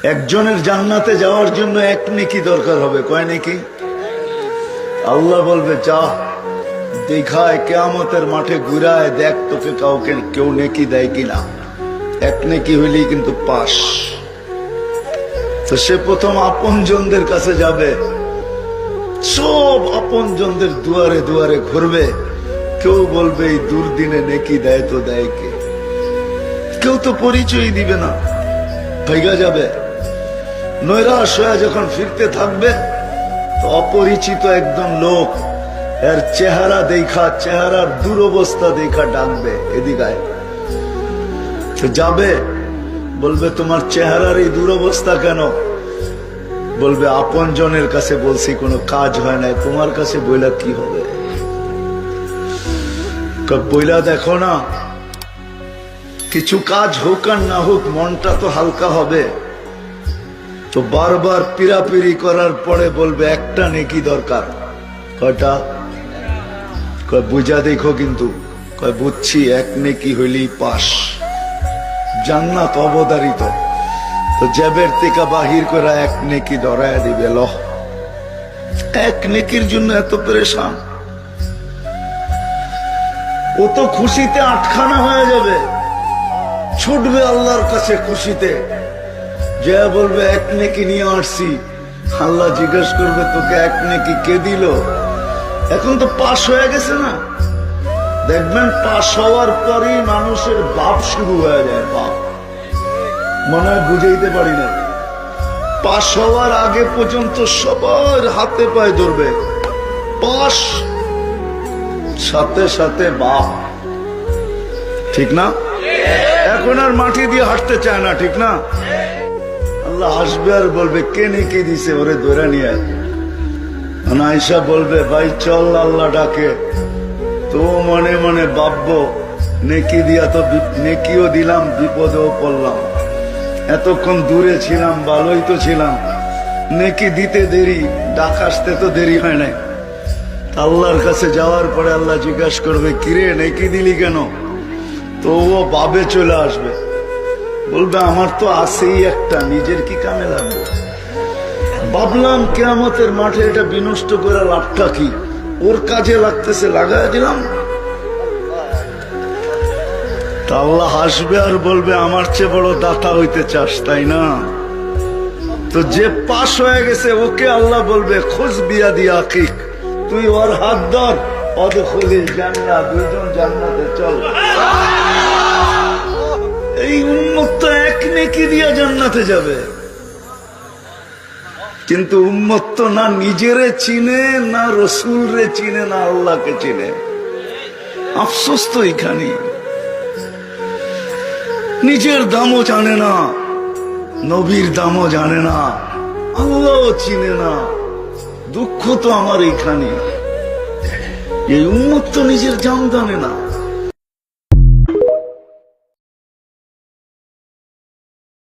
একজনের জান্নাতে যাওয়ার জন্য এক নেকি দরকার হবে। কয় নেকি? আল্লাহ বলবে যা দেখায় কিয়ামতের মাঠে ঘুরায় দেখ তোকে কাউকে কেউ নেকি দেয় কিনা। এক নেকি হইলেই কিন্তু পাস। তো সে প্রথম আপনজনদের কাছে যাবে, সব আপনজনদের দুয়ারে দুয়ারে ঘুরবে। কেউ বলবে এই দুর্দিনে নেকি দেয় তো দেয় কে? কেউ তো পরিচয় দিবে না, ভাইগা যাবে। নৈরাশ হয়ে যখন ফিরতে থাকবে তো অপরিচিত একজন লোক এর চেহারা দেখা, চেহারার দুরবস্থা দেখা ডাকবে, এদিকায়। তো যাবে, বলবে তোমার চেহারার এই দুরবস্থা কেন? বলবে আপন জনের কাছে বলছি কোনো কাজ হয় নাই, তোমার কাছে বইলা কি হবে? বইলা দেখো না, কিছু কাজ হোক আর না হোক মনটা তো হালকা হবে। তো বারবার পিরাপিরি করার পরে বলবে একটা নেকি দরকার। কয়টা? কয় বুঝা দেখো কিন্তু। কয় বুঝছি, এক নেকি হইলেই পাস, জান্নাত অবধারিত। তো জেবের থেকে বাহির করে এক নেকি ধরায় দিবে। লহ, এক নেকির জন্য এত পরেশান। ও তো খুশিতে আটখানা হয়ে যাবে, ছুটবে আল্লাহর কাছে খুশিতে। যে বলবে এক নেকি নিয়ে আসছি। আল্লাহ জিজ্ঞেস করবে তোকে এক নেকি কে দিল? এখন তো পাশ হয়ে গেছে না। দেখবেন পাশ হওয়ার পরই মানুষের বাপ শুরু হয়ে যায়। বাপ মনে হয় বুঝাইতে পারি না। পাশ হওয়ার আগে পর্যন্ত সবার হাতে পায়ে ধরবে, পাশ সাথে সাথে বাপ। ঠিক না? এখন আর মাটি দিয়ে হাঁটতে চায় না, ঠিক না? আল্লাহ হাসবে আর বলবে কে নেকি দিছে, ওরে ধরে নিয়ে। আয়েশা বলবে ভাই চল, আল্লাহ ডাকে। তো মনে মনে ভাববো নেকি দিয়া তো নেকিও দিলাম, বিপদেও পড়লাম। এতক্ষণ দূরে ছিলাম, ভালোই তো ছিলাম। নেকি দিতে দেরি, ডাক আসতে তো দেরি হয় নাই। আল্লাহর কাছে যাওয়ার পরে আল্লাহ জিজ্ঞাসা করবে কিরে নেকি দিলি কেন? তো ও বাবে চলে আসবে, বলবে আমার তো আছেই একটা, নিজের কি কামে লাগবে? ভাবলাম কিয়ামতের মাঠে এটা বিনষ্ট করে লাভটা কি? ওর কাজে লাগতেছে, লাগাই দিলাম। তা আল্লাহ হাসবে আর বলবে আমার চেয়ে বড় দাতা হইতে চাস, তাই না? তো যে পাশ হয়ে গেছে ওকে আল্লাহ বলবে খোঁজ বিয়া দিয়া আকিক, তুই ওর হাত ধর, অদখলিল জান্নাত, দুইজন জান্নাতে চল। এই উম্মত তো এক নেকি দিয়া জান্নাতে যাবে, কিন্তু উম্মত তো না নিজেরে চিনে, না রসুল রে চিনে, না আল্লাহকে চিনে। আফসোস তো এখানে। নিজের দামও জানে না, নবীর দামও জানে না, আল্লাহও চিনে না। দুঃখ তো আমার এখানে, এই উম্মত তো নিজের দাম জানে না।